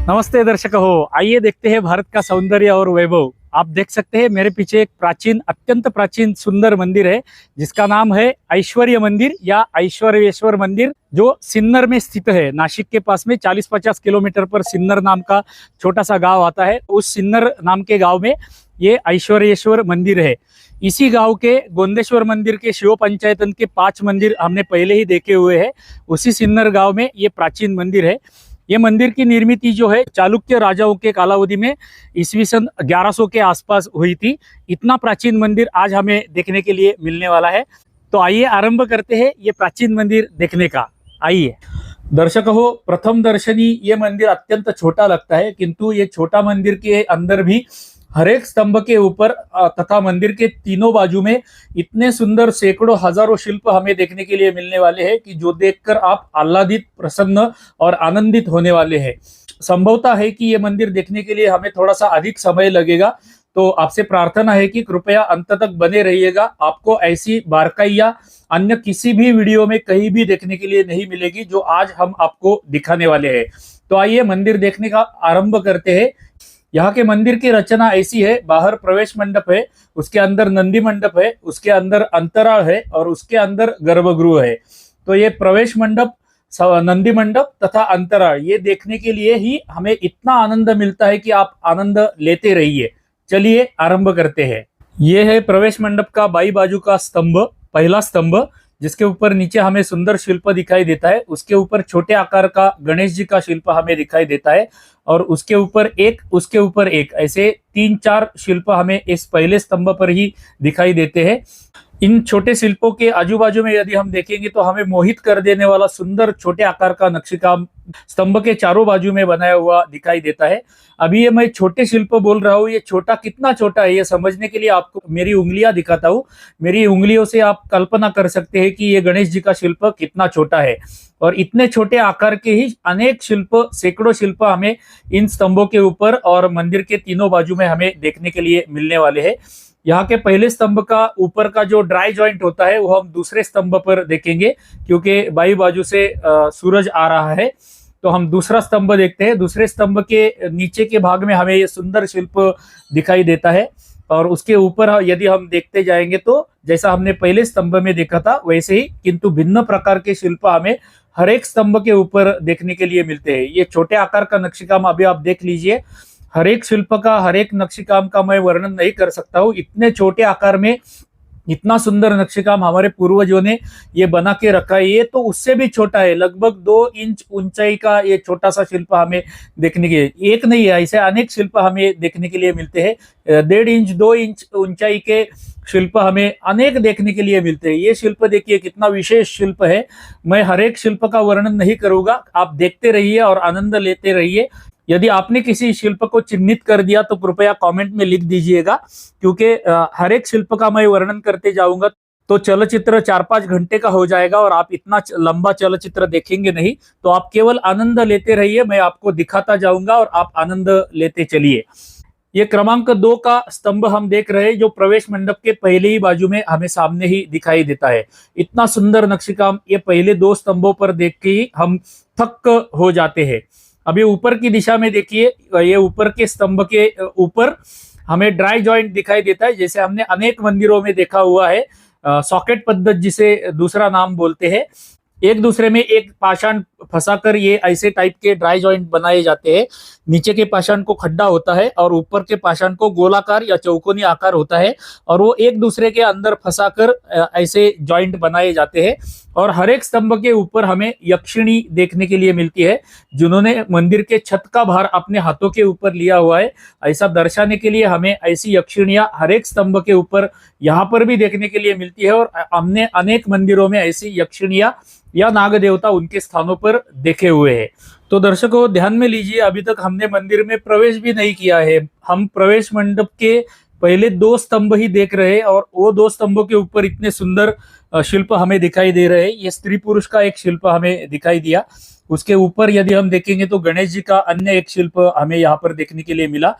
नमस्ते दर्शक हो, आइए देखते हैं भारत का सौंदर्य और वैभव। आप देख सकते हैं मेरे पीछे एक अत्यंत प्राचीन सुंदर मंदिर है जिसका नाम है ऐश्वर्य मंदिर या ऐश्वर्येश्वर मंदिर, जो सिन्नर में स्थित है। नासिक के पास में 40-50 किलोमीटर पर सिन्नर नाम का छोटा सा गांव आता है। उस सिन्नर नाम के गांव में ये ऐश्वर्येश्वर मंदिर है। इसी गांव के गोंदेश्वर मंदिर के शिव पंचायतन के 5 मंदिर हमने पहले ही देखे हुए हैं। उसी सिन्नर गांव में ये प्राचीन मंदिर है। ये मंदिर की निर्मित जो है चालुक्य राजाओं के कालावधि में ईस्वी सन 1100 के आसपास हुई थी। इतना प्राचीन मंदिर आज हमें देखने के लिए मिलने वाला है। तो आइए आरंभ करते हैं ये प्राचीन मंदिर देखने का। आइए दर्शक हो, प्रथम दर्शनी ये मंदिर अत्यंत छोटा लगता है, किंतु ये छोटा मंदिर के अंदर भी हर एक स्तंभ के ऊपर तथा मंदिर के तीनों बाजू में इतने सुंदर सैकड़ों हजारों शिल्प हमें देखने के लिए मिलने वाले हैं कि जो देखकर आप आह्लादित, प्रसन्न और आनंदित होने वाले हैं। संभवतः है कि ये मंदिर देखने के लिए हमें थोड़ा सा अधिक समय लगेगा, तो आपसे प्रार्थना है कि कृपया अंत तक बने रहिएगा। आपको ऐसी बारकाइयां अन्य किसी भी वीडियो में कहीं भी देखने के लिए नहीं मिलेगी जो आज हम आपको दिखाने वाले हैं। तो आइए मंदिर देखने का आरंभ करते हैं। यहाँ के मंदिर की रचना ऐसी है, बाहर प्रवेश मंडप है, उसके अंदर नंदी मंडप है, उसके अंदर अंतराल है और उसके अंदर गर्भगृह है। तो ये प्रवेश मंडप, नंदी मंडप तथा अंतराल, ये देखने के लिए ही हमें इतना आनंद मिलता है कि आप आनंद लेते रहिए। चलिए आरंभ करते हैं। ये है प्रवेश मंडप का बाई बाजू का स्तंभ, पहला स्तंभ, जिसके ऊपर नीचे हमें सुंदर शिल्प दिखाई देता है। उसके ऊपर छोटे आकार का गणेश जी का शिल्प हमें दिखाई देता है और उसके ऊपर एक ऐसे 3-4 शिल्प हमें इस पहले स्तंभ पर ही दिखाई देते हैं। इन छोटे शिल्पों के आजू बाजू में यदि हम देखेंगे तो हमें मोहित कर देने वाला सुंदर छोटे आकार का नक्शेकाम स्तंभ के चारों बाजू में बनाया हुआ दिखाई देता है। अभी ये मैं छोटे शिल्प बोल रहा हूँ, ये छोटा कितना छोटा है ये समझने के लिए आपको मेरी उंगलियां दिखाता हूँ। मेरी उंगलियों से आप कल्पना कर सकते हैं कि ये गणेश जी का शिल्प कितना छोटा है। और इतने छोटे आकार के ही अनेक शिल्प, सैकड़ों शिल्प हमें इन स्तंभों के ऊपर और मंदिर के तीनों बाजू में हमें देखने के लिए मिलने वाले हैं। यहाँ के पहले स्तंभ का ऊपर का जो ड्राई जॉइंट होता है वो हम दूसरे स्तंभ पर देखेंगे, क्योंकि बाई बाजू से सूरज आ रहा है। तो हम दूसरा स्तंभ देखते हैं। दूसरे स्तंभ के नीचे के भाग में हमें ये सुंदर शिल्प दिखाई देता है और उसके ऊपर यदि हम देखते जाएंगे तो जैसा हमने पहले स्तंभ में देखा था वैसे ही, किंतु भिन्न प्रकार के शिल्प हमें हर एक स्तंभ के ऊपर देखने के लिए मिलते हैं। ये छोटे आकार का नक्शेकाम अभी आप देख लीजिए। हर एक शिल्प का, हर एक नक्शेकाम का मैं वर्णन नहीं कर सकता हूँ। इतने छोटे आकार में इतना सुंदर नक्शेकाम हमारे पूर्वजों ने ये बना के रखा है। ये तो उससे भी छोटा है, लगभग 2 इंच ऊंचाई का ये छोटा सा शिल्प हमें देखने के लिए, एक नहीं है, ऐसे अनेक शिल्प हमें देखने के लिए मिलते हैं। 1.5 इंच 2 इंच ऊंचाई के शिल्प हमें अनेक देखने के लिए मिलते हैं। ये शिल्प देखिए कितना विशेष शिल्प है। मैं हर एक शिल्प का वर्णन नहीं करूंगा, आप देखते रहिए और आनंद लेते रहिए। यदि आपने किसी शिल्प को चिन्हित कर दिया तो कृपया कमेंट में लिख दीजिएगा, क्योंकि हर एक शिल्प का मैं वर्णन करते जाऊंगा तो चलचित्र 4-5 घंटे का हो जाएगा और आप इतना लंबा चलचित्र देखेंगे नहीं। तो आप केवल आनंद लेते रहिए, मैं आपको दिखाता जाऊंगा और आप आनंद लेते चलिए। ये क्रमांक 2 का स्तंभ हम देख रहे हैं, जो प्रवेश मंडप के पहले ही बाजू में हमें सामने ही दिखाई देता है। इतना सुंदर नक्शेकाम ये पहले 2 स्तंभों पर देख के ही हम थक हो जाते हैं। अभी ऊपर की दिशा में देखिए, ये ऊपर के स्तंभ के ऊपर हमें ड्राई जॉइंट दिखाई देता है, जैसे हमने अनेक मंदिरों में देखा हुआ है। सॉकेट पद्धत जिसे दूसरा नाम बोलते हैं। एक दूसरे में एक पाषाण फंसाकर ये ऐसे टाइप के ड्राई जॉइंट बनाए जाते हैं। नीचे के पाषाण को खड्डा होता है और ऊपर के पाषाण को गोलाकार या चौकोनी आकार होता है और वो एक दूसरे के अंदर फंसाकर ऐसे जॉइंट बनाए जाते हैं। और हर एक स्तंभ के ऊपर हमें यक्षिणी देखने के लिए मिलती है, जिन्होंने मंदिर के छत का भार अपने हाथों के ऊपर लिया हुआ है। ऐसा दर्शाने के लिए हमें ऐसी यक्षिणियां हर एक स्तंभ के ऊपर यहाँ पर भी देखने के लिए मिलती है। और हमने अनेक मंदिरों में ऐसी यक्षिणियां या नाग देवता उनके स्थानों पर देखे हुए हैं। तो दर्शकों ध्यान में लीजिए, अभी तक हमने मंदिर में प्रवेश भी नहीं किया है। हम प्रवेश मंडप के पहले 2 स्तंभ ही देख रहे हैं और वो 2 स्तंभों के ऊपर इतने सुंदर शिल्प हमें दिखाई दे रहे हैं। ये स्त्री पुरुष का एक शिल्प हमें दिखाई दिया। उसके ऊपर यदि हम देखेंगे तो गणेश जी का अन्य एक शिल्प हमें यहाँ पर देखने के लिए मिला।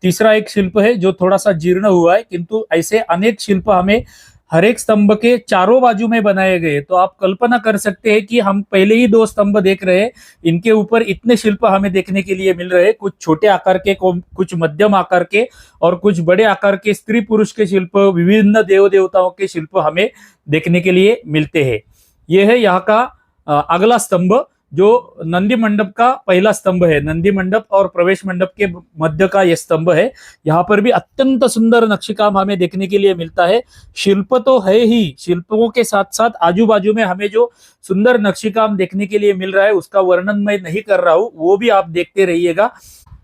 तीसरा एक शिल्प है जो थोड़ा सा जीर्ण हुआ है, किंतु ऐसे अनेक शिल्प हमें हर एक स्तंभ के चारों बाजू में बनाए गए। तो आप कल्पना कर सकते हैं कि हम पहले ही दो स्तंभ देख रहे हैं, इनके ऊपर इतने शिल्प हमें देखने के लिए मिल रहे हैं। कुछ छोटे आकार के, कुछ मध्यम आकार के और कुछ बड़े आकार के स्त्री पुरुष के शिल्प, विभिन्न देव देवताओं के शिल्प हमें देखने के लिए मिलते हैं। यह है यहाँ का अगला स्तंभ, जो नंदी मंडप का पहला स्तंभ है। नंदी मंडप और प्रवेश मंडप के मध्य का यह स्तंभ है। यहाँ पर भी अत्यंत सुंदर नक्शीकाम हमें देखने के लिए मिलता है। शिल्प तो है ही, शिल्पों के साथ साथ आजू बाजू में हमें जो सुंदर नक्शीकाम देखने के लिए मिल रहा है उसका वर्णन मैं नहीं कर रहा हूँ, वो भी आप देखते रहिएगा।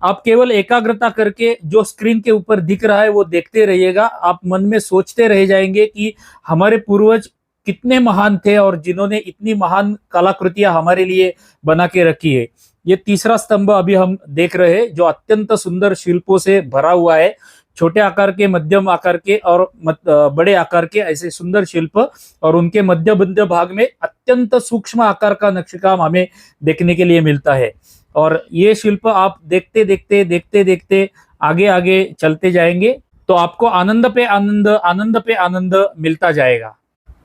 आप केवल एकाग्रता करके जो स्क्रीन के ऊपर दिख रहा है वो देखते रहिएगा। आप मन में सोचते रह जाएंगे कि हमारे पूर्वज कितने महान थे और जिन्होंने इतनी महान कलाकृतियां हमारे लिए बना के रखी है। ये तीसरा स्तंभ अभी हम देख रहे हैं, जो अत्यंत सुंदर शिल्पों से भरा हुआ है। छोटे आकार के, मध्यम आकार के और बड़े आकार के ऐसे सुंदर शिल्प, और उनके मध्य भाग में अत्यंत सूक्ष्म आकार का नक्शकाम हमें देखने के लिए मिलता है। और ये शिल्प आप देखते देखते आगे आगे चलते जाएंगे तो आपको आनंद पे आनंद, आनंद पे आनंद मिलता जाएगा।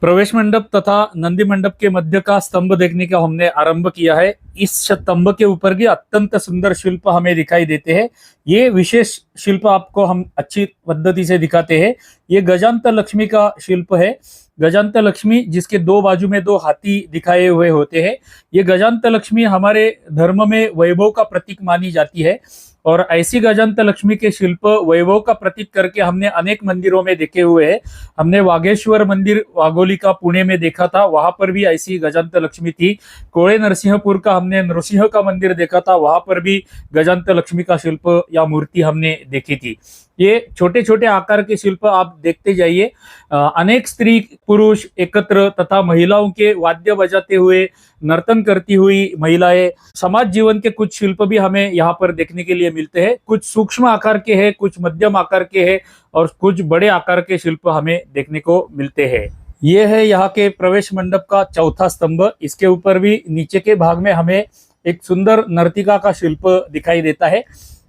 प्रवेश मंडप तथा नंदी मंडप के मध्य का स्तंभ देखने का हमने आरंभ किया है। इस स्तंभ के ऊपर भी अत्यंत सुंदर शिल्प हमें दिखाई देते हैं। ये विशेष शिल्प आपको हम अच्छी पद्धति से दिखाते हैं। ये गजांत लक्ष्मी का शिल्प है। गजांत लक्ष्मी, जिसके दो बाजू में दो हाथी दिखाए हुए होते हैं। ये गजांत लक्ष्मी हमारे धर्म में वैभव का प्रतीक मानी जाती है, और ऐसी गजांत लक्ष्मी के शिल्प वैभव का प्रतीक करके हमने अनेक मंदिरों में देखे हुए हैं। हमने वागेश्वर मंदिर वाघोली का पुणे में देखा था, वहां पर भी ऐसी गजांत लक्ष्मी थी। कोड़े नरसिंहपुर का हमने नृसिंह का मंदिर देखा था, वहां पर भी गजांत लक्ष्मी का शिल्प या मूर्ति हमने देखी थी। ये छोटे छोटे आकार के शिल्प आप देखते जाइए। अनेक स्त्री पुरुष एकत्र तथा महिलाओं के वाद्य बजाते हुए, नर्तन करती हुई महिलाएं, समाज जीवन के कुछ शिल्प भी हमें यहाँ पर देखने के लिए मिलते हैं। कुछ सूक्ष्म आकार के हैं, कुछ मध्यम आकार के हैं और कुछ बड़े आकार के शिल्प हमें देखने को मिलते हैं। ये है यहाँ के प्रवेश मंडप का चौथा स्तंभ। इसके ऊपर भी नीचे के भाग में हमें एक सुंदर नर्तिका का शिल्प दिखाई देता है।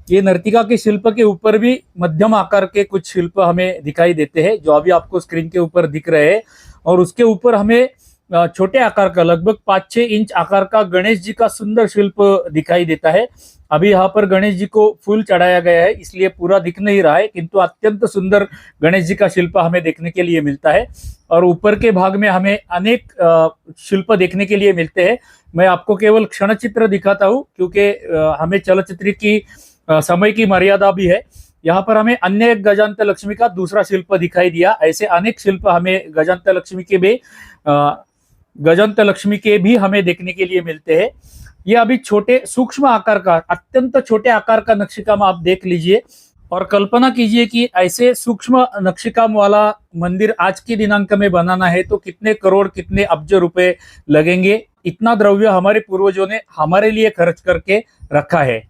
ये नर्तिका के शिल्प के ऊपर भी मध्यम आकार के कुछ शिल्प हमें दिखाई देते हैं, जो अभी आपको स्क्रीन के ऊपर दिख रहे हैं। और उसके ऊपर हमें छोटे आकार का, लगभग 5-6 इंच आकार का गणेश जी का सुंदर शिल्प दिखाई देता है। अभी यहाँ पर गणेश जी को फूल चढ़ाया गया है, इसलिए पूरा दिख नहीं रहा है, किंतु अत्यंत सुंदर गणेश जी का शिल्प हमें देखने के लिए मिलता है। और ऊपर के भाग में हमें अनेक शिल्प देखने के लिए मिलते हैं। मैं आपको केवल क्षण चित्र दिखाता हूँ, क्योंकि हमें चलचित्र की समय की मर्यादा भी है। यहाँ पर हमें अन्य एक गजांत लक्ष्मी का दूसरा शिल्प दिखाई दिया। ऐसे अनेक शिल्प हमें गजांत लक्ष्मी के भी हमें देखने के लिए मिलते हैं। ये अभी छोटे सूक्ष्म आकार का, अत्यंत छोटे आकार का नक्शीकाम आप देख लीजिए और कल्पना कीजिए कि ऐसे सूक्ष्म नक्शीकाम वाला मंदिर आज के दिनांक में बनाना है तो कितने करोड़, कितने अब्ज रुपए लगेंगे। इतना द्रव्य हमारे पूर्वजों ने हमारे लिए खर्च करके रखा है।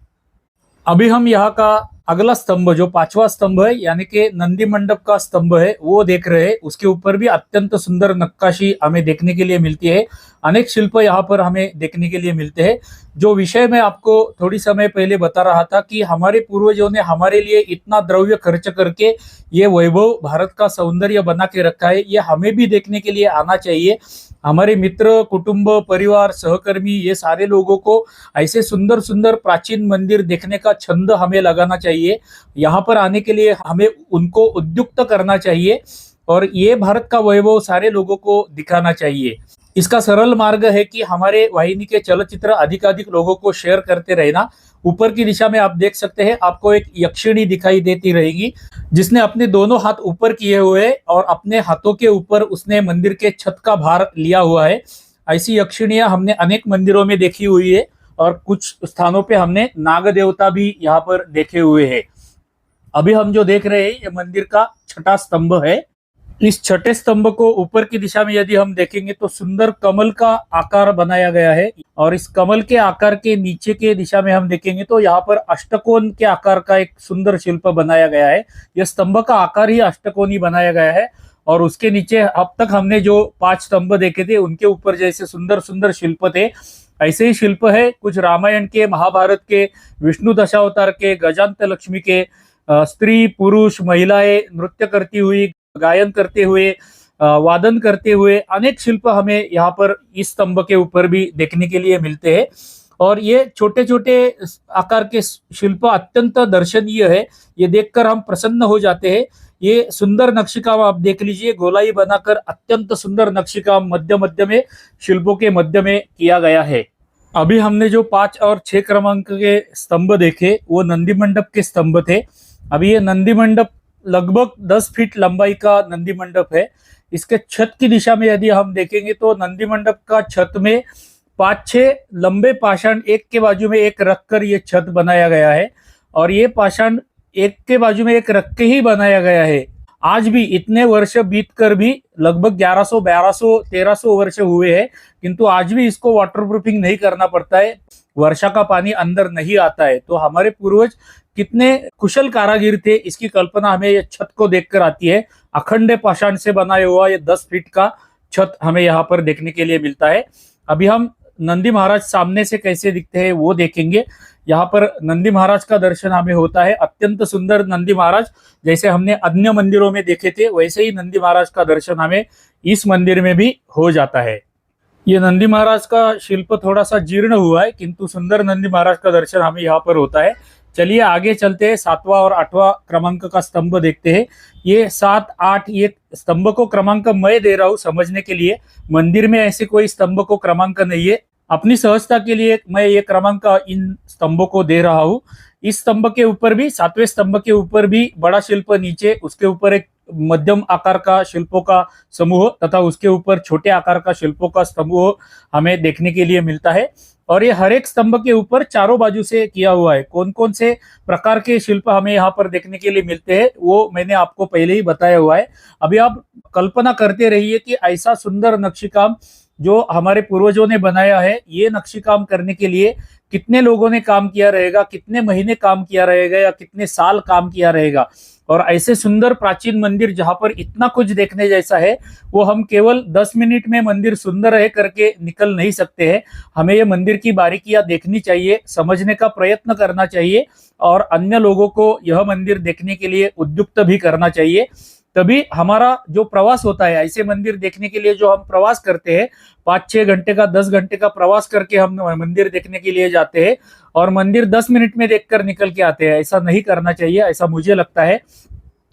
अभी हम यहाँ का अगला स्तंभ, जो 5वां स्तंभ है, यानी कि नंदी मंडप का स्तंभ है, वो देख रहे हैं। उसके ऊपर भी अत्यंत सुंदर नक्काशी हमें देखने के लिए मिलती है। अनेक शिल्प यहाँ पर हमें देखने के लिए मिलते हैं। जो विषय मैं आपको थोड़ी समय पहले बता रहा था कि हमारे पूर्वजों ने हमारे लिए इतना द्रव्य खर्च करके ये वैभव, भारत का सौंदर्य बना के रखा है, ये हमें भी देखने के लिए आना चाहिए। हमारे मित्र, कुटुंब, परिवार, सहकर्मी, ये सारे लोगों को ऐसे सुंदर सुंदर प्राचीन मंदिर देखने का छंद हमें लगाना चाहिए। यहाँ पर आने के लिए हमें उनको उद्युक्त करना चाहिए और ये भारत का वैभव सारे लोगों को दिखाना चाहिए। इसका सरल मार्ग है कि हमारे वाहिनी के चलचित्र अधिकाधिक लोगों को शेयर करते रहना। ऊपर की दिशा में आप देख सकते हैं, आपको एक यक्षिणी दिखाई देती रहेगी, जिसने अपने दोनों हाथ ऊपर किए हुए और अपने हाथों के ऊपर उसने मंदिर के छत का भार लिया हुआ है। ऐसी यक्षिणियां हमने अनेक मंदिरों में देखी हुई है और कुछ स्थानों पे हमने नाग देवता भी यहाँ पर देखे हुए हैं। अभी हम जो देख रहे हैं ये मंदिर का छठा स्तंभ है। इस छठे स्तंभ को ऊपर की दिशा में यदि हम देखेंगे तो सुंदर कमल का आकार बनाया गया है, और इस कमल के आकार के नीचे के दिशा में हम देखेंगे तो यहाँ पर अष्टकोण के आकार का एक सुंदर शिल्प बनाया गया है। यह स्तंभ का आकार ही अष्टकोणी बनाया गया है, और उसके नीचे अब तक हमने जो 5 स्तंभ देखे थे उनके ऊपर जैसे सुंदर सुंदर शिल्प थे, ऐसे ही शिल्प है कुछ रामायण के, महाभारत के, विष्णु दशावतार के, गजांत लक्ष्मी के। स्त्री, पुरुष, महिलाएं नृत्य करती हुई, गायन करते हुए, वादन करते हुए अनेक शिल्प हमें यहाँ पर इस स्तंभ के ऊपर भी देखने के लिए मिलते हैं। और ये छोटे छोटे आकार के शिल्प अत्यंत दर्शनीय है, ये देखकर हम प्रसन्न हो जाते हैं। ये सुंदर नक्शीकाम आप देख लीजिए, गोलाई बनाकर अत्यंत सुंदर नक्शीकाम मध्य मध्य में शिल्पों के मध्य में किया गया है। अभी हमने जो 5 और 6 क्रमांक के स्तंभ देखे वो नंदी मंडप के स्तंभ थे। अभी ये नंदी मंडप लगभग 10 फीट लंबाई का नंदी मंडप है। इसके छत की दिशा में यदि हम देखेंगे तो नंदी मंडप का छत में 5-6 लंबे पाषाण एक के बाजू में एक रखकर ये छत बनाया गया है। और ये पाषाण एक के बाजू में एक रख के ही बनाया गया है। आज भी इतने वर्ष बीतकर भी लगभग 1100, 1200, 1300 वर्ष हुए हैं, किंतु आज भी इसको वाटरप्रूफिंग नहीं करना पड़ता है, वर्षा का पानी अंदर नहीं आता है। तो हमारे पूर्वज कितने कुशल कारागिर थे, इसकी कल्पना हमें ये छत को देखकर आती है। अखंड पाषाण से बनाया हुआ ये 10 फीट का छत हमें यहाँ पर देखने के लिए मिलता है। अभी हम नंदी महाराज सामने से कैसे दिखते हैं वो देखेंगे। यहाँ पर नंदी महाराज का दर्शन हमें होता है। अत्यंत सुंदर नंदी महाराज, जैसे हमने अन्य मंदिरों में देखे थे वैसे ही नंदी महाराज का दर्शन हमें इस मंदिर में भी हो जाता है। ये नंदी महाराज का शिल्प थोड़ा सा जीर्ण हुआ है, किंतु सुंदर नंदी महाराज का दर्शन हमें यहाँ पर होता है। चलिए आगे चलते हैं, 7वां और 8वां क्रमांक का स्तंभ देखते हैं। ये 7, 8 ये स्तंभ को क्रमांक मैं दे रहा हूँ समझने के लिए, मंदिर में ऐसे कोई स्तंभ को क्रमांक नहीं है। अपनी सहजता के लिए मैं ये क्रमांक इन स्तंभों को दे रहा हूँ। इस स्तंभ के ऊपर भी, 7वें स्तंभ के ऊपर भी बड़ा शिल्प, नीचे उसके ऊपर एक मध्यम आकार का शिल्पों का समूह तथा उसके ऊपर छोटे आकार का शिल्पों का समूह हमें देखने के लिए मिलता है। और ये हर एक स्तंभ के ऊपर चारों बाजू से किया हुआ है। कौन कौन से प्रकार के शिल्प हमें यहाँ पर देखने के लिए मिलते हैं वो मैंने आपको पहले ही बताया हुआ है। अभी आप कल्पना करते रहिए कि ऐसा सुंदर नक्शीकाम जो हमारे पूर्वजों ने बनाया है, ये नक्शीकाम करने के लिए कितने लोगों ने काम किया रहेगा, कितने महीने काम किया रहेगा या कितने साल काम किया रहेगा। और ऐसे सुंदर प्राचीन मंदिर जहां पर इतना कुछ देखने जैसा है, वो हम केवल 10 मिनट में मंदिर सुंदर है करके निकल नहीं सकते हैं। हमें ये मंदिर की बारीकियां देखनी चाहिए, समझने का प्रयत्न करना चाहिए और अन्य लोगों को यह मंदिर देखने के लिए उद्युक्त भी करना चाहिए। तभी हमारा जो प्रवास होता है, ऐसे मंदिर देखने के लिए जो हम प्रवास करते हैं, 5-6 घंटे का, 10 घंटे का प्रवास करके हम मंदिर देखने के लिए जाते हैं और मंदिर 10 मिनट में देखकर निकल के आते हैं, ऐसा नहीं करना चाहिए, ऐसा मुझे लगता है।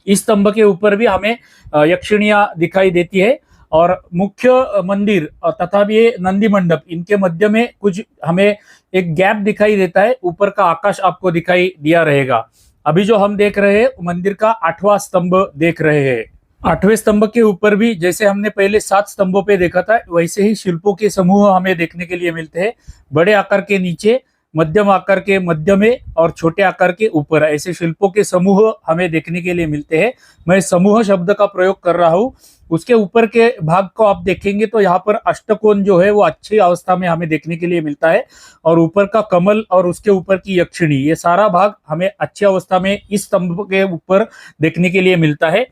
इस स्तंभ के ऊपर भी हमें यक्षिणियां दिखाई देती है और मुख्य मंदिर तथा ये नंदी मंडप, इनके मध्य में कुछ हमें एक गैप दिखाई देता है। ऊपर का आकाश आपको दिखाई दिया रहेगा। अभी जो हम देख रहे हैं मंदिर का 8वां स्तंभ देख रहे हैं। 8वें स्तंभ के ऊपर भी जैसे हमने पहले 7 स्तंभों पे देखा था, वैसे ही शिल्पों के समूह हमें देखने के लिए मिलते हैं। बड़े आकार के नीचे, मध्यम आकार के मध्य में और छोटे आकार के ऊपर ऐसे शिल्पों के समूह हमें देखने के लिए मिलते हैं। मैं समूह शब्द का प्रयोग कर रहा हूँ। उसके ऊपर के भाग को आप देखेंगे तो यहाँ पर अष्टकोण जो है वो अच्छी अवस्था में हमें देखने के लिए मिलता है और ऊपर का कमल और उसके ऊपर की यक्षिणी, ये सारा भाग हमें अच्छी अवस्था में इस स्तंभ के ऊपर देखने के लिए मिलता है।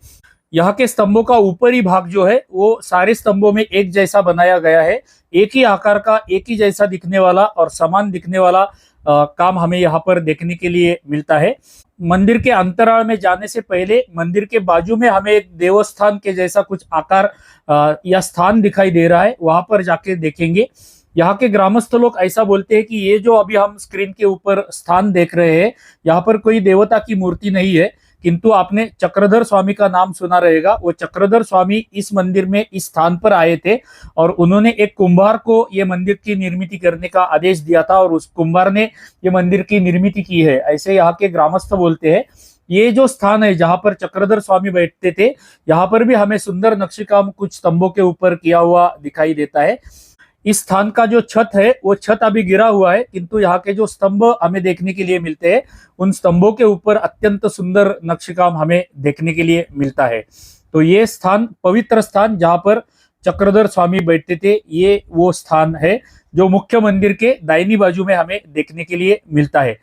यहाँ के स्तंभों का ऊपरी भाग जो है वो सारे स्तंभों में एक जैसा बनाया गया है। एक ही आकार का, एक ही जैसा दिखने वाला और समान दिखने वाला काम हमें यहाँ पर देखने के लिए मिलता है। मंदिर के अंतराल में जाने से पहले मंदिर के बाजू में हमें एक देवस्थान के जैसा कुछ आकार या स्थान दिखाई दे रहा है, वहां पर जाके देखेंगे। यहाँ के ग्रामस्थ लोग ऐसा बोलते हैं कि ये जो अभी हम स्क्रीन के ऊपर स्थान देख रहे हैं, यहाँ पर कोई देवता की मूर्ति नहीं है, किंतु आपने चक्रधर स्वामी का नाम सुना रहेगा। वो चक्रधर स्वामी इस मंदिर में इस स्थान पर आए थे और उन्होंने एक कुंभार को ये मंदिर की निर्मित करने का आदेश दिया था और उस कुंभार ने ये मंदिर की निर्मित की है, ऐसे यहाँ के ग्रामस्थ बोलते हैं। ये जो स्थान है जहां पर चक्रधर स्वामी बैठते थे, यहाँ पर भी हमें सुंदर नक्शीकाम कुछ स्तंभों के ऊपर किया हुआ दिखाई देता है। इस स्थान का जो छत है वो छत अभी गिरा हुआ है, किंतु यहाँ के जो स्तंभ हमें देखने के लिए मिलते हैं उन स्तंभों के ऊपर अत्यंत सुंदर नक्शीकाम हमें देखने के लिए मिलता है। तो ये स्थान, पवित्र स्थान जहाँ पर चक्रधर स्वामी बैठते थे, ये वो स्थान है जो मुख्य मंदिर के दाहिनी बाजू में हमें देखने के लिए मिलता है।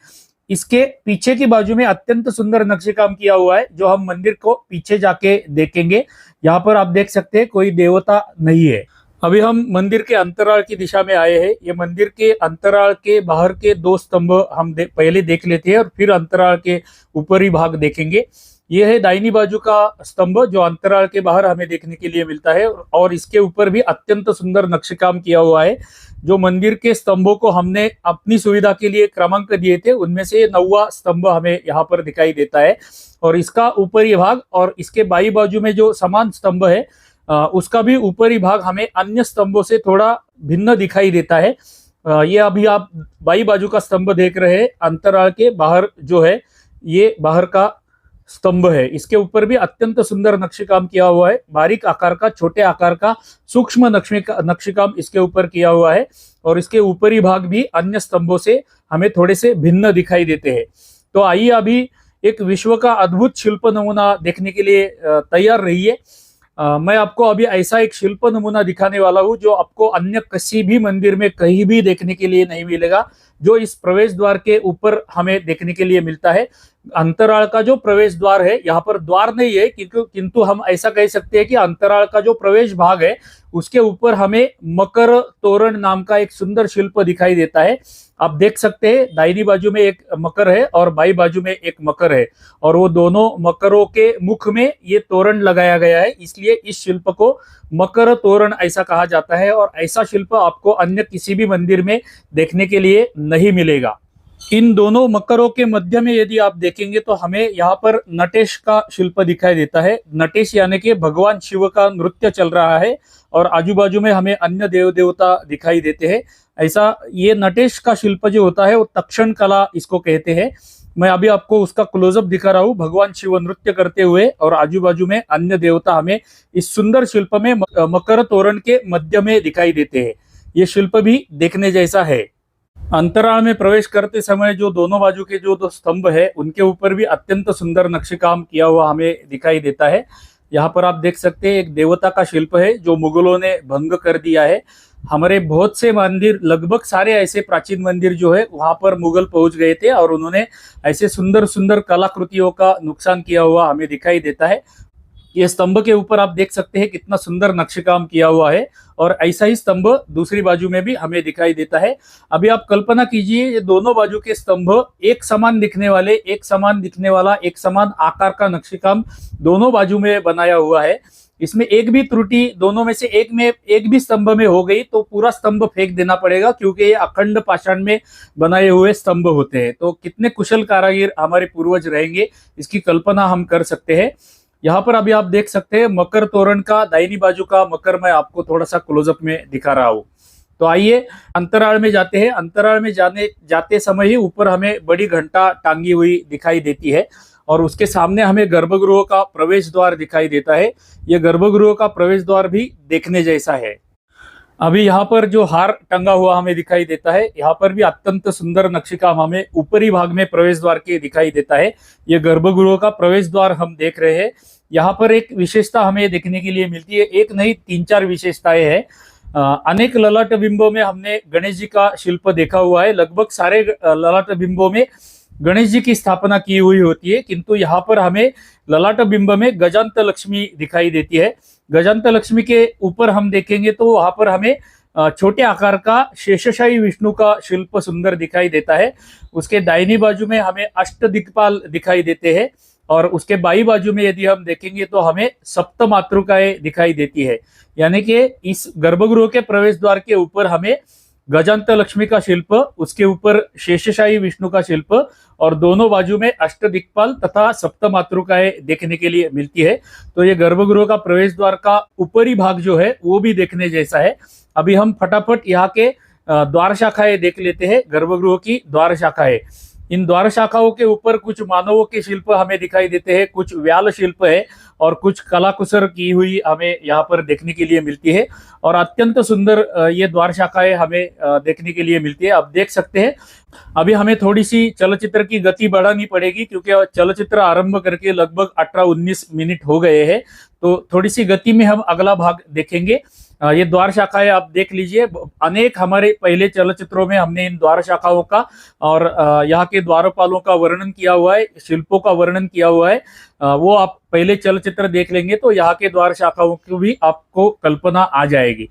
इसके पीछे की बाजू में अत्यंत सुंदर नक्शीकाम किया हुआ है, जो हम मंदिर को पीछे जाके देखेंगे। यहाँ पर आप देख सकते हैं कोई देवता नहीं है। अभी हम मंदिर के अंतराल की दिशा में आए हैं। ये मंदिर के अंतराल के बाहर के 2 स्तंभ हम पहले देख लेते हैं और फिर अंतराल के ऊपरी भाग देखेंगे। ये है दाहिनी बाजू का स्तंभ जो अंतराल के बाहर हमें देखने के लिए मिलता है, और इसके ऊपर भी अत्यंत सुंदर नक्शेकाम किया हुआ है। जो मंदिर के स्तंभों को हमने अपनी सुविधा के लिए क्रमांक दिए थे, उनमें से 9वां स्तंभ हमें यहाँ पर दिखाई देता है। और इसका ऊपरी भाग और इसके बाई बाजू में जो समान स्तंभ है, उसका भी ऊपरी भाग हमें अन्य स्तंभों से थोड़ा भिन्न दिखाई देता है। ये अभी आप बाई बाजू का स्तंभ देख रहे हैं, अंतराल के बाहर जो है ये बाहर का स्तंभ है। इसके ऊपर भी अत्यंत सुंदर नक्शेकाम किया हुआ है, बारीक आकार का, छोटे आकार का सूक्ष्म नक्शेकाम इसके ऊपर किया हुआ है। और इसके ऊपरी भाग भी अन्य स्तंभों से हमें थोड़े से भिन्न दिखाई देते हैं। तो आइए अभी एक विश्व का अद्भुत शिल्प नमूना देखने के लिए तैयार रहिए। मैं आपको अभी ऐसा एक शिल्प नमूना दिखाने वाला हूँ जो आपको अन्य किसी भी मंदिर में कहीं भी देखने के लिए नहीं मिलेगा, जो इस प्रवेश द्वार के ऊपर हमें देखने के लिए मिलता है। अंतराल का जो प्रवेश द्वार है, यहाँ पर द्वार नहीं है, किंतु हम ऐसा कह सकते हैं कि अंतराल का जो प्रवेश भाग है उसके ऊपर हमें मकर तोरण नाम का एक सुंदर शिल्प दिखाई देता है। आप देख सकते हैं दाहिनी बाजू में एक मकर है और बाई बाजू में एक मकर है, और वो दोनों मकरों के मुख में ये तोरण लगाया गया है, इसलिए इस शिल्प को मकर तोरण ऐसा कहा जाता है। और ऐसा शिल्प आपको अन्य किसी भी मंदिर में देखने के लिए नहीं मिलेगा। इन दोनों मकरों के मध्य में यदि आप देखेंगे तो हमें यहाँ पर नटेश का शिल्प दिखाई देता है। नटेश यानी कि भगवान शिव का नृत्य चल रहा है, और आजू बाजू में हमें अन्य देव देवता दिखाई देते हैं। ऐसा ये नटेश का शिल्प जो होता है वो तक्षण कला इसको कहते हैं। मैं अभी आपको उसका क्लोजअप दिखा रहा हूँ, भगवान शिव नृत्य करते हुए, और आजू बाजू में अन्य देवता हमें इस सुंदर शिल्प में मकर तोरण के मध्य में दिखाई देते हैं। ये शिल्प भी देखने जैसा है। अंतराल में प्रवेश करते समय जो दोनों बाजू के जो दो स्तंभ है उनके ऊपर भी अत्यंत सुंदर नक्शेकाम किया हुआ हमें दिखाई देता है। यहाँ पर आप देख सकते हैं एक देवता का शिल्प है जो मुगलों ने भंग कर दिया है। हमारे बहुत से मंदिर, लगभग सारे ऐसे प्राचीन मंदिर जो है वहां पर मुगल पहुंच गए थे और उन्होंने ऐसे सुंदर सुंदर कलाकृतियों का नुकसान किया हुआ हमें दिखाई देता है। ये स्तंभ के ऊपर आप देख सकते हैं कितना सुंदर नक्शेकाम किया हुआ है, और ऐसा ही स्तंभ दूसरी बाजू में भी हमें दिखाई देता है। अभी आप कल्पना कीजिए ये दोनों बाजू के स्तंभ एक समान दिखने वाले, एक समान दिखने वाला, एक समान आकार का नक्शेकाम दोनों बाजू में बनाया हुआ है। इसमें एक भी त्रुटि दोनों में से एक भी स्तंभ में हो गई तो पूरा स्तंभ फेंक देना पड़ेगा, क्योंकि ये अखंड पाषाण में बनाए हुए स्तंभ होते हैं। तो कितने कुशल कारागिर हमारे पूर्वज रहेंगे, इसकी कल्पना हम कर सकते हैं। यहाँ पर अभी आप देख सकते हैं मकर तोरण का दाहिनी बाजू का मकर मैं आपको थोड़ा सा क्लोजअप में दिखा रहा हूँ। तो आइए अंतराल में जाते हैं। अंतराल में जाते समय ही ऊपर हमें बड़ी घंटा टांगी हुई दिखाई देती है, और उसके सामने हमें गर्भगृह का प्रवेश द्वार दिखाई देता है। यह गर्भगृह का प्रवेश द्वार भी देखने जैसा है। अभी यहाँ पर जो हार टंगा हुआ हमें दिखाई देता है, यहाँ पर भी अत्यंत सुंदर नक्शेकाम हमें ऊपरी भाग में प्रवेश द्वार के दिखाई देता है। ये गर्भगृह का प्रवेश द्वार हम देख रहे हैं। यहाँ पर एक विशेषता हमें देखने के लिए मिलती है, एक नहीं 3-4 विशेषताएं हैं। अनेक ललाट बिंबों में हमने गणेश जी का शिल्प देखा हुआ है। लगभग सारे ललाट बिंबों में गणेश जी की स्थापना की हुई होती है, किंतु यहाँ पर हमें ललाट बिंब में गजांत लक्ष्मी दिखाई देती है। गजांत लक्ष्मी के ऊपर हम देखेंगे तो वहां पर हमें छोटे आकार का शेषशाही विष्णु का शिल्प सुंदर दिखाई देता है। उसके दाहिनी बाजू में हमें अष्टदिक्पाल दिखाई देते हैं, और उसके बाई बाजू में यदि हम देखेंगे तो हमें सप्त मातृकाएं दिखाई देती है। यानी कि इस गर्भगृह के प्रवेश द्वार के ऊपर हमें गजांत लक्ष्मी का शिल्प, उसके ऊपर शेषशाही विष्णु का शिल्प, और दोनों बाजू में अष्टदिक्पाल तथा सप्त मातृकाएं देखने के लिए मिलती है। तो ये गर्भगृह का प्रवेश द्वार का ऊपरी भाग जो है वो भी देखने जैसा है। अभी हम फटाफट यहाँ के द्वार शाखाएं देख लेते हैं। गर्भगृह की द्वार शाखाएं, इन द्वार शाखाओं के ऊपर कुछ मानवों के शिल्प हमें दिखाई देते हैं, कुछ व्याल शिल्प है, और कुछ कलाकुसर की हुई हमें यहाँ पर देखने के लिए मिलती है। और अत्यंत सुंदर ये द्वार शाखाएं हमें देखने के लिए मिलती है। आप देख सकते हैं अभी हमें थोड़ी सी चलचित्र की गति बढ़ानी पड़ेगी, क्योंकि चलचित्र आरंभ करके लगभग 18-19 मिनट हो गए हैं। तो थोड़ी सी गति में हम अगला भाग देखेंगे। ये द्वार शाखाएं आप देख लीजिए। अनेक हमारे पहले चलचित्रों में हमने इन द्वार शाखाओं का और यहाँ के द्वारपालों का वर्णन किया हुआ है, शिल्पों का वर्णन किया हुआ है। वो आप पहले चलचित्र देख लेंगे तो यहाँ के द्वार शाखाओं की भी आपको कल्पना आ जाएगी।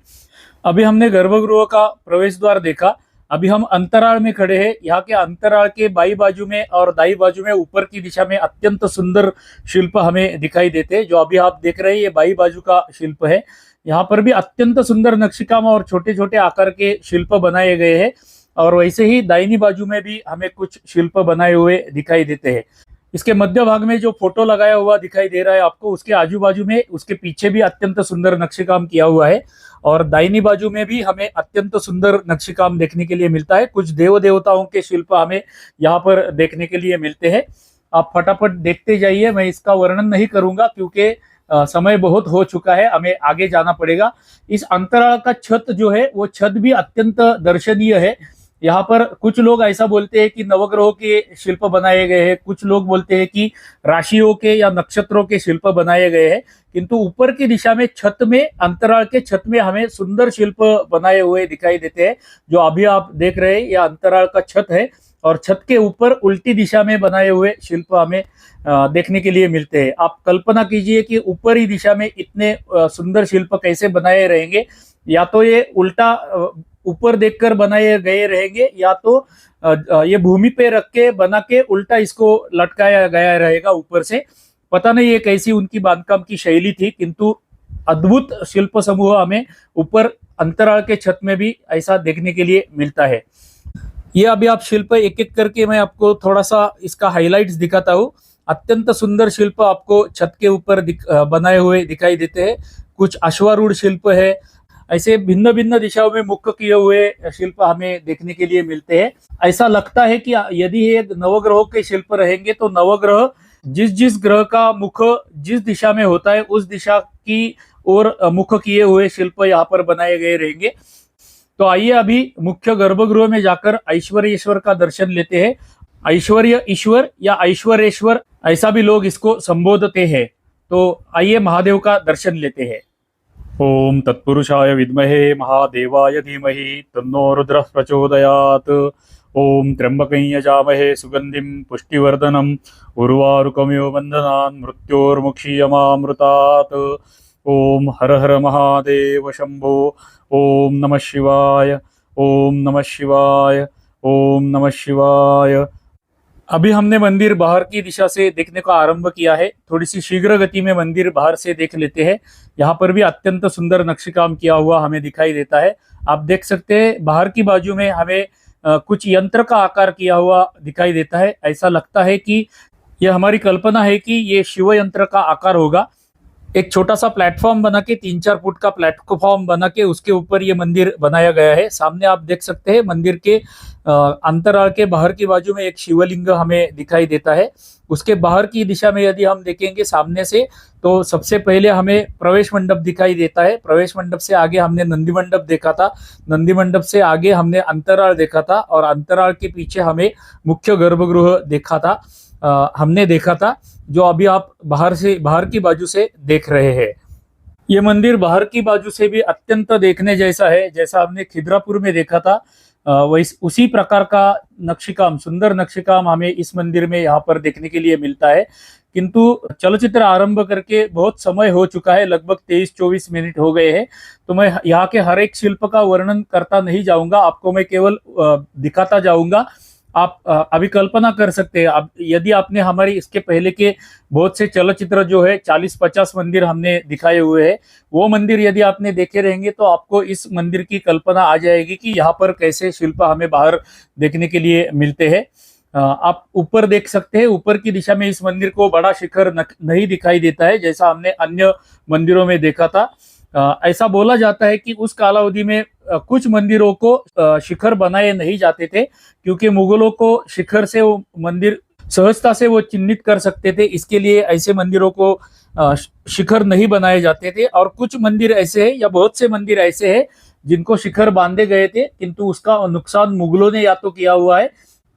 अभी हमने गर्भगृह का प्रवेश द्वार देखा। अभी हम अंतराल में खड़े हैं। यहाँ के अंतराल के बाई बाजू में और दाई बाजू में ऊपर की दिशा में अत्यंत सुंदर शिल्प हमें दिखाई देते हैं। जो अभी आप देख रहे हैं ये बाई बाजू का शिल्प है। यहाँ पर भी अत्यंत सुंदर नक्शीकाम और छोटे छोटे आकार के शिल्प बनाए गए हैं। और वैसे ही दाहिनी बाजू में भी हमें कुछ शिल्प बनाए हुए दिखाई देते हैं। इसके मध्य भाग में जो फोटो लगाया हुआ दिखाई दे रहा है आपको, उसके आजू बाजू में उसके पीछे भी अत्यंत सुंदर नक्शीकाम किया हुआ है। और दाहिनी बाजू में भी हमें अत्यंत सुंदर नक्शीकाम देखने के लिए मिलता है। कुछ देव देवताओं के शिल्प हमें यहाँ पर देखने के लिए मिलते हैं। आप फटाफट देखते जाइए, मैं इसका वर्णन नहीं करूंगा क्योंकि समय बहुत हो चुका है, हमें आगे जाना पड़ेगा। इस अंतराल का छत जो है वो छत भी अत्यंत दर्शनीय है। यहाँ पर कुछ लोग ऐसा बोलते हैं कि नवग्रहों के शिल्प बनाए गए हैं, कुछ लोग बोलते हैं कि राशियों के या नक्षत्रों के शिल्प बनाए गए हैं। किंतु ऊपर की दिशा में छत में, अंतराल के छत में हमें सुंदर शिल्प बनाए हुए दिखाई देते हैं। जो अभी आप देख रहे हैं यह अंतराल का छत है और छत के ऊपर उल्टी दिशा में बनाए हुए शिल्प हमें देखने के लिए मिलते हैं। आप कल्पना कीजिए कि ऊपरी दिशा में इतने सुंदर शिल्प कैसे बनाए रहेंगे। या तो ये उल्टा ऊपर देखकर बनाए गए रहेंगे, या तो ये भूमि पे रख के बना के उल्टा इसको लटकाया गया रहेगा ऊपर से। पता नहीं ये कैसी उनकी बांधकाम की शैली थी, किंतु अद्भुत शिल्प समूह हमें ऊपर अंतराल के छत में भी ऐसा देखने के लिए मिलता है। ये अभी आप शिल्प एक एक करके मैं आपको थोड़ा सा इसका हाइलाइट्स दिखाता हूँ। अत्यंत सुंदर शिल्प आपको छत के ऊपर बनाए हुए दिखाई देते हैं। कुछ अश्वारूढ़ शिल्प है। ऐसे भिन्न भिन्न दिशाओं में मुख किए हुए शिल्प हमें देखने के लिए मिलते हैं। ऐसा लगता है कि यदि ये नवग्रहों के शिल्प रहेंगे तो नवग्रह जिस जिस ग्रह का मुख जिस दिशा में होता है उस दिशा की ओर मुख किए हुए शिल्प यहाँ पर बनाए गए रहेंगे। तो आइए अभी मुख्य गर्भगृह में जाकर ऐश्वर्येश्वर का दर्शन लेते हैं। ऐश्वर्य ईश्वर या ऐश्वरेश्वर ऐसा भी लोग इसको संबोधते हैं। तो आइए महादेव का दर्शन लेते हैं। ओम तत्पुरुषाय विद्महे महादेवाय धीमहि तन्नो रुद्रः प्रचोदयात्। ओम त्र्यंबकं यजामहे सुगंधिं पुष्टिवर्धनम् उर्वारुकमिव बन्धनान् मृत्योर्मुक्षीयमामृतात्। ओम हर हर महादेव शंभो। ओम नमः शिवाय, ओम नमः शिवाय, ओम नमः शिवाय। अभी हमने मंदिर बाहर की दिशा से देखने का आरंभ किया है। थोड़ी सी शीघ्र गति में मंदिर बाहर से देख लेते हैं। यहाँ पर भी अत्यंत सुंदर नक्शीकाम किया हुआ हमें दिखाई देता है। आप देख सकते हैं बाहर की बाजू में हमें कुछ यंत्र का आकार किया हुआ दिखाई देता है। ऐसा लगता है कि यह हमारी कल्पना है कि ये शिव यंत्र का आकार होगा। एक छोटा सा प्लेटफॉर्म बना के 3-4 फुट का प्लेटफॉर्म बना के उसके ऊपर ये मंदिर बनाया गया है। सामने आप देख सकते हैं मंदिर के अंतराल के बाहर की बाजू में एक शिवलिंग हमें दिखाई देता है। उसके बाहर की दिशा में यदि हम देखेंगे सामने से तो सबसे पहले हमें प्रवेश मंडप दिखाई देता है। प्रवेश मंडप से आगे हमने नंदी मंडप देखा था। नंदी मंडप से आगे हमने अंतराल देखा था और अंतराल के पीछे हमें मुख्य गर्भगृह हमने देखा था, जो अभी आप बाहर की बाजू से देख रहे हैं। ये मंदिर बाहर की बाजू से भी अत्यंत देखने जैसा है। जैसा हमने खिद्रापुर में देखा था वैसे उसी प्रकार का नक्शीकाम, सुंदर नक्शीकाम हमें इस मंदिर में यहाँ पर देखने के लिए मिलता है। किंतु चलचित्र आरंभ करके बहुत समय हो चुका है, लगभग 23-24 मिनट हो गए हैं। तो मैं यहाँ के हर एक शिल्प का वर्णन करता नहीं जाऊंगा, आपको मैं केवल दिखाता जाऊंगा। आप अभी कल्पना कर सकते हैं, अब यदि आपने हमारी इसके पहले के बहुत से चलचित्र जो है 40-50 मंदिर हमने दिखाए हुए हैं, वो मंदिर यदि आपने देखे रहेंगे तो आपको इस मंदिर की कल्पना आ जाएगी कि यहाँ पर कैसे शिल्प हमें बाहर देखने के लिए मिलते हैं। आप ऊपर देख सकते हैं, ऊपर की दिशा में इस मंदिर को बड़ा शिखर नहीं दिखाई देता है जैसा हमने अन्य मंदिरों में देखा था। ऐसा बोला जाता है कि उस कालावधि में कुछ मंदिरों को शिखर बनाए नहीं जाते थे, क्योंकि मुगलों को शिखर से वो मंदिर सहजता से वो चिन्हित कर सकते थे। इसके लिए ऐसे मंदिरों को शिखर नहीं बनाए जाते थे। और कुछ मंदिर ऐसे हैं या बहुत से मंदिर ऐसे हैं जिनको शिखर बांधे गए थे, किंतु उसका नुकसान मुगलों ने या तो किया हुआ है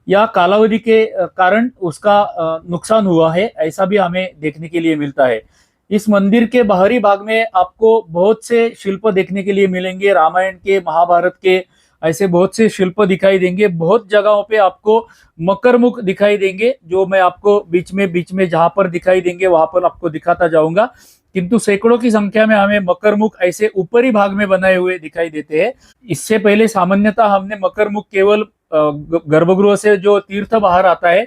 या कालावधि के कारण उसका नुकसान हुआ है, ऐसा भी हमें देखने के लिए मिलता है। इस मंदिर के बाहरी भाग में आपको बहुत से शिल्प देखने के लिए मिलेंगे, रामायण के, महाभारत के, ऐसे बहुत से शिल्प दिखाई देंगे। बहुत जगहों पे आपको मकर मुख दिखाई देंगे, जो मैं आपको बीच में जहां पर दिखाई देंगे वहां पर आपको दिखाता जाऊंगा। किंतु सैकड़ों की संख्या में हमें मकरमुख ऐसे ऊपरी भाग में बनाए हुए दिखाई देते हैं। इससे पहले सामान्यतः हमने मकरमुख केवल गर्भगृह से जो तीर्थ बाहर आता है,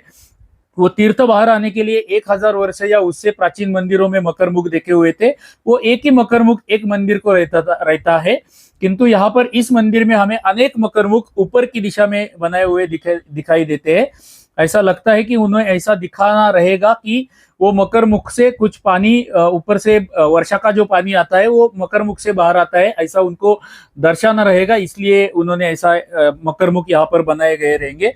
वो तीर्थ बाहर आने के लिए 1000 वर्ष या उससे प्राचीन मंदिरों में मकरमुख देखे हुए थे। वो एक ही मकरमुख एक मंदिर को रहता है, किंतु यहाँ पर इस मंदिर में हमें अनेक मकरमुख ऊपर की दिशा में बनाए हुए दिखाई देते हैं। ऐसा लगता है कि उन्हें ऐसा दिखाना रहेगा कि वो मकरमुख से कुछ पानी ऊपर से वर्षा का जो पानी आता है वो मकरमुख से बाहर आता है, ऐसा उनको दर्शाना रहेगा, इसलिए उन्होंने ऐसा मकरमुख यहाँ पर बनाए गए रहेंगे।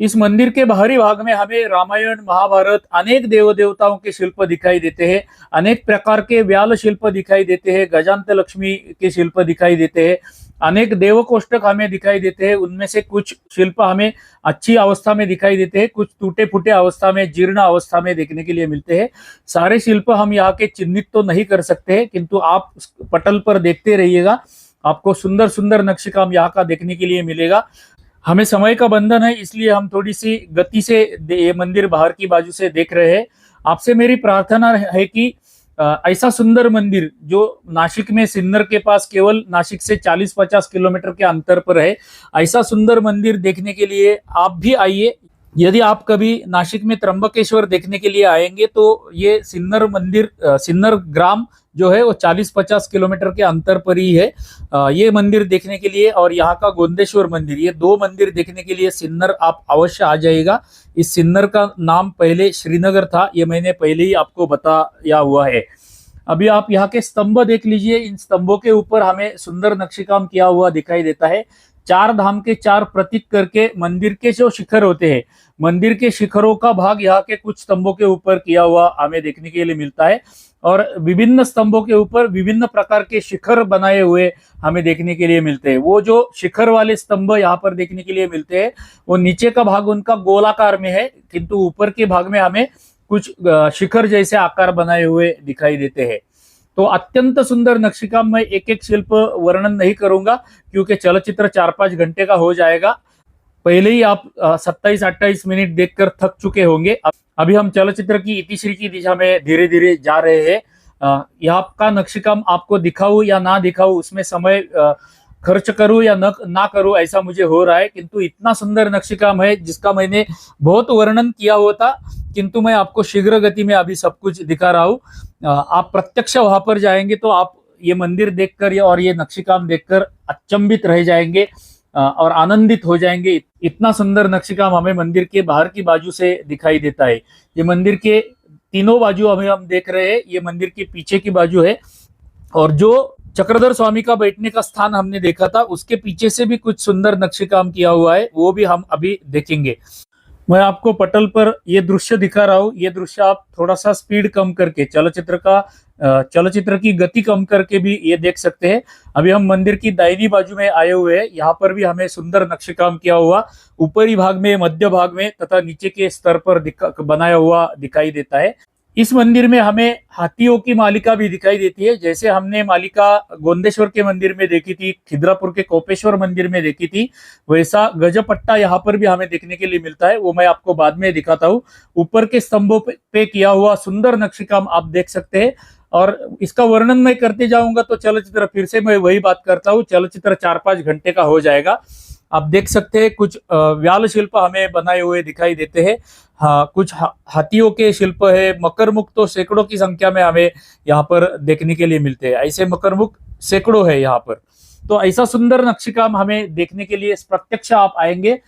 इस मंदिर के बाहरी भाग में हमें रामायण, महाभारत, अनेक देव देवताओं के शिल्प दिखाई देते हैं, अनेक प्रकार के व्याल शिल्प दिखाई देते हैं, गजांत लक्ष्मी के शिल्प दिखाई देते हैं, अनेक देव कोष्टक हमें दिखाई देते हैं। उनमें से कुछ शिल्प हमें अच्छी अवस्था में दिखाई देते हैं, कुछ टूटे फूटे अवस्था में, जीर्ण अवस्था में देखने के लिए मिलते हैं। सारे शिल्प हम यहाँ के चिन्हित तो नहीं कर सकते हैं, किंतु आप पटल पर देखते रहिएगा, आपको सुंदर सुंदर नक्शेकाम यहाँ का देखने के लिए मिलेगा। हमें समय का बंधन है, इसलिए हम थोड़ी सी गति से ये मंदिर बाहर की बाजू से देख रहे हैं। आपसे मेरी प्रार्थना है कि ऐसा सुंदर मंदिर जो नासिक में सिन्नर के पास केवल नासिक से 40-50 किलोमीटर के अंतर पर है, ऐसा सुंदर मंदिर देखने के लिए आप भी आइए। यदि आप कभी नासिक में त्र्यंबकेश्वर देखने के लिए आएंगे तो ये सिन्नर मंदिर, सिन्नर ग्राम जो है वो 40-50 किलोमीटर के अंतर पर ही है। ये मंदिर देखने के लिए और यहाँ का गोंदेश्वर मंदिर, ये दो मंदिर देखने के लिए सिन्नर आप अवश्य आ जाइएगा। इस सिन्नर का नाम पहले श्रीनगर था, ये मैंने पहले ही आपको बताया हुआ है। अभी आप यहाँ के स्तंभ देख लीजिए, इन स्तंभों के ऊपर हमें सुंदर नक्शेकाम किया हुआ दिखाई देता है। 4 धाम के 4 प्रतीक करके मंदिर के जो शिखर होते हैं, मंदिर के शिखरों का भाग यहाँ के कुछ स्तंभों के ऊपर किया हुआ हमें देखने के लिए मिलता है, और विभिन्न स्तंभों के ऊपर विभिन्न प्रकार के शिखर बनाए हुए हमें देखने के लिए मिलते हैं। वो जो शिखर वाले स्तंभ यहाँ पर देखने के लिए मिलते हैं, वो नीचे का भाग उनका गोलाकार में है, किंतु ऊपर के भाग में हमें कुछ शिखर जैसे आकार बनाए हुए दिखाई देते हैं। तो अत्यंत सुंदर नक्शेकाम, मैं एक एक शिल्प वर्णन नहीं करूंगा क्योंकि चलचित्र 4-5 घंटे का हो जाएगा। पहले ही आप 27-28 मिनट देखकर थक चुके होंगे। अभी हम चलचित्र की इतिश्री की दिशा में धीरे धीरे जा रहे हैं। यहाँ का नक्शेकाम आपको दिखाऊं या ना दिखाऊं, उसमें समय खर्च करूं या ना करूं ऐसा मुझे हो रहा है, किंतु इतना सुंदर नक्शेकाम है जिसका मैंने बहुत वर्णन किया हुआ था, किंतु मैं आपको शीघ्र गति में अभी सब कुछ दिखा रहा हूँ। आप प्रत्यक्ष वहां पर जाएंगे तो आप ये मंदिर देखकर और ये नक्शेकाम देखकर अचंभित रह जाएंगे और आनंदित हो जाएंगे। इतना सुंदर नक्शेकाम हमें मंदिर के बाहर की बाजू से दिखाई देता है। ये मंदिर के तीनों बाजू हमें हम देख रहे हैं, ये मंदिर के पीछे की बाजू है, और जो चक्रधर स्वामी का बैठने का स्थान हमने देखा था उसके पीछे से भी कुछ सुंदर नक्शेकाम किया हुआ है, वो भी हम अभी देखेंगे। मैं आपको पटल पर ये दृश्य दिखा रहा हूँ। ये दृश्य आप थोड़ा सा स्पीड कम करके, चलचित्र की गति कम करके भी ये देख सकते हैं। अभी हम मंदिर की दाहिनी बाजू में आए हुए हैं, यहाँ पर भी हमें सुंदर नक्शेकाम किया हुआ ऊपरी भाग में, मध्य भाग में तथा नीचे के स्तर पर बनाया हुआ दिखाई देता है। इस मंदिर में हमें हाथियों की मालिका भी दिखाई देती है, जैसे हमने मालिका गोंदेश्वर के मंदिर में देखी थी, खिद्रापुर के कोपेश्वर मंदिर में देखी थी, वैसा गजपट्टा यहाँ पर भी हमें देखने के लिए मिलता है। वो मैं आपको बाद में दिखाता हूँ। ऊपर के स्तंभों पे किया हुआ सुंदर नक्शेकाम आप देख सकते हैं, और इसका वर्णन मैं करते जाऊंगा तो चलचित्र, फिर से मैं वही बात करता हूँ, चलचित्र 4-5 घंटे का हो जाएगा। आप देख सकते हैं कुछ व्याल शिल्प हमें बनाए हुए दिखाई देते हैं। हाँ, कुछ हाथियों के शिल्प है। मकरमुख तो सैकड़ों की संख्या में हमें यहाँ पर देखने के लिए मिलते हैं। ऐसे मकरमुख सैकड़ों है यहाँ पर। तो ऐसा सुंदर नक्शेकाम हमें देखने के लिए प्रत्यक्ष आप आएंगे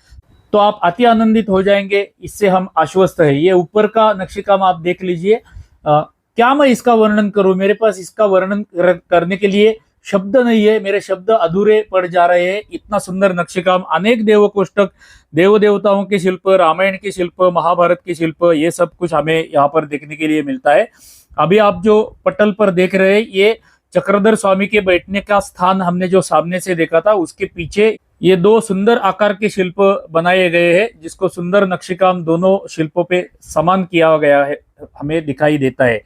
तो आप अति आनंदित हो जाएंगे, इससे हम आश्वस्त है। ये ऊपर का नक्शेकाम आप देख लीजिए। क्या मैं इसका वर्णन करूं, मेरे पास इसका वर्णन करने के लिए शब्द नहीं है, मेरे शब्द अधूरे पड़ जा रहे हैं। इतना सुंदर नक्शेकाम, अनेक देव कोष्टक, देव देवताओं के शिल्प, रामायण के शिल्प, महाभारत के शिल्प, ये सब कुछ हमें यहाँ पर देखने के लिए मिलता है। अभी आप जो पटल पर देख रहे हैं ये चक्रधर स्वामी के बैठने का स्थान हमने जो सामने से देखा था, उसके पीछे ये 2 सुंदर आकार के शिल्प बनाए गए हैं, जिसको सुंदर नक्शेकाम दोनों शिल्पों पे समान किया गया है, हमें दिखाई देता है।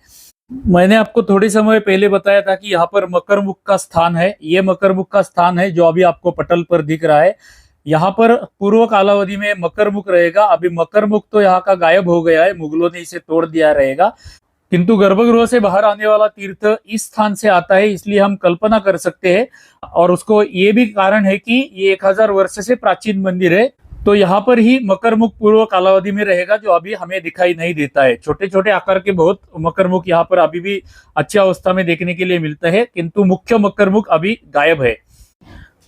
मैंने आपको थोड़ी समय पहले बताया था कि यहाँ पर मकरमुख का स्थान है। ये मकरमुख का स्थान है जो अभी आपको पटल पर दिख रहा है। यहाँ पर पूर्व कालावधि में मकरमुख रहेगा। अभी मकरमुख तो यहाँ का गायब हो गया है, मुगलों ने इसे तोड़ दिया रहेगा। किंतु गर्भगृह से बाहर आने वाला तीर्थ इस स्थान से आता है, इसलिए हम कल्पना कर सकते हैं। और उसको ये भी कारण है कि ये 1000 वर्ष से प्राचीन मंदिर है, तो यहाँ पर ही मकरमुख पूर्व कालावधि में रहेगा, जो अभी हमें दिखाई नहीं देता है। छोटे छोटे आकार के बहुत मकरमुख यहाँ पर अभी भी अच्छी अवस्था में देखने के लिए मिलते हैं, किंतु मुख्य मकरमुख अभी गायब है।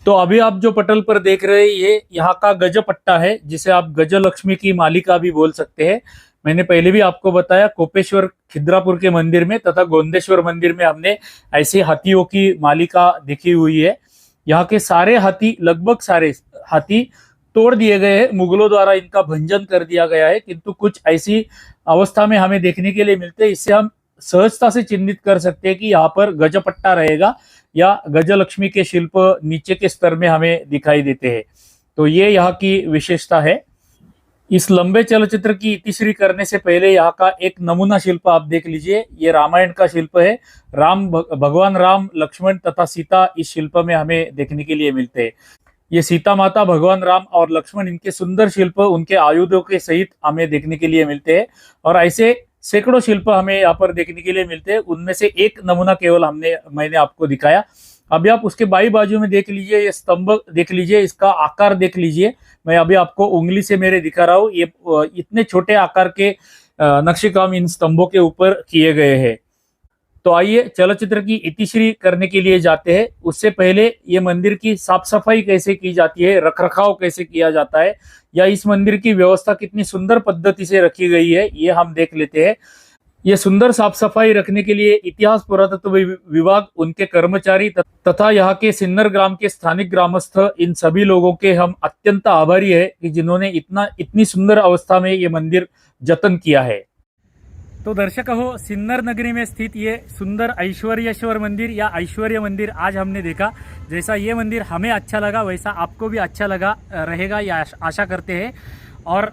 तो अभी आप जो पटल पर देख रहे हैं, ये यहाँ का गजपट्टा है, जिसे आप गजलक्ष्मी की मालिका भी बोल सकते हैं। मैंने पहले भी आपको बताया, कोपेश्वर खिद्रापुर के मंदिर में तथा गोंदेश्वर मंदिर में हमने ऐसे हाथियों की मालिका देखी हुई है। यहाँ के सारे हाथी, लगभग सारे हाथी तोड़ दिए गए हैं, मुगलों द्वारा इनका भंजन कर दिया गया है, किंतु कुछ ऐसी अवस्था में हमें देखने के लिए मिलते हैं। इससे हम सहजता से चिन्हित कर सकते हैं कि यहाँ पर गजपट्टा रहेगा या गजलक्ष्मी के शिल्प नीचे के स्तर में हमें दिखाई देते हैं। तो ये यहाँ की विशेषता है। इस लंबे चलचित्र की इतिश्री करने से पहले यहाँ का एक नमूना शिल्प आप देख लीजिए। ये रामायण का शिल्प है। भगवान राम, लक्ष्मण तथा सीता इस शिल्प में हमें देखने के लिए मिलते हैं। ये सीता माता, भगवान राम और लक्ष्मण, इनके सुंदर शिल्प उनके आयुधों के सहित हमें देखने के लिए मिलते हैं। और ऐसे सैकड़ों शिल्प हमें यहाँ पर देखने के लिए मिलते हैं। उनमें से एक नमूना केवल मैंने आपको दिखाया। अभी आप उसके बाई बाजू में देख लीजिए, ये स्तंभ देख लीजिए, इसका आकार देख लीजिए। मैं अभी आपको उंगली से मेरे दिखा रहा हूँ। ये इतने छोटे आकार के नक्शेकाम इन स्तंभों के ऊपर किए गए हैं। तो आइए चलचित्र की इतिश्री करने के लिए जाते हैं। उससे पहले ये मंदिर की साफ सफाई कैसे की जाती है, रखरखाव कैसे किया जाता है, या इस मंदिर की व्यवस्था कितनी सुंदर पद्धति से रखी गई है, ये हम देख लेते हैं। ये सुंदर साफ सफाई रखने के लिए इतिहास पुरातत्व विभाग, उनके कर्मचारी तथा यहाँ के सिन्नर ग्राम के स्थानिक ग्रामस्थ, इन सभी लोगों के हम अत्यंत आभारी है कि जिन्होंने इतनी सुंदर अवस्था में ये मंदिर जतन किया है। तो दर्शक हो, सिन्नर नगरी में स्थित ये सुंदर ऐश्वर्येश्वर मंदिर या ऐश्वर्य मंदिर आज हमने देखा। जैसा ये मंदिर हमें अच्छा लगा, वैसा आपको भी अच्छा लगा रहेगा, या आशा करते हैं। और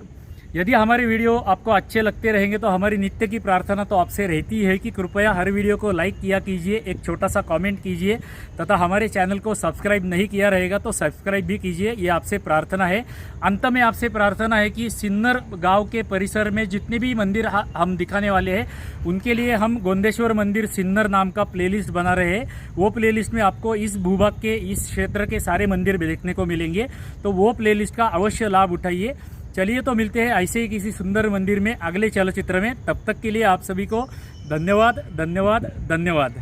यदि हमारे वीडियो आपको अच्छे लगते रहेंगे तो हमारी नित्य की प्रार्थना तो आपसे रहती है कि कृपया हर वीडियो को लाइक किया कीजिए, एक छोटा सा कमेंट कीजिए, तथा हमारे चैनल को सब्सक्राइब नहीं किया रहेगा तो सब्सक्राइब भी कीजिए, ये आपसे प्रार्थना है। अंत में आपसे प्रार्थना है कि सिन्नर गांव के परिसर में जितने भी मंदिर हम दिखाने वाले हैं, उनके लिए हम गोंदेश्वर मंदिर सिन्नर नाम का प्लेलिस्ट बना रहे हैं। वो प्लेलिस्ट में आपको इस भूभाग के, इस क्षेत्र के सारे मंदिर देखने को मिलेंगे, तो वो प्लेलिस्ट का अवश्य लाभ उठाइए। चलिए, तो मिलते हैं ऐसे ही किसी सुंदर मंदिर में अगले चलचित्र में। तब तक के लिए आप सभी को धन्यवाद, धन्यवाद, धन्यवाद।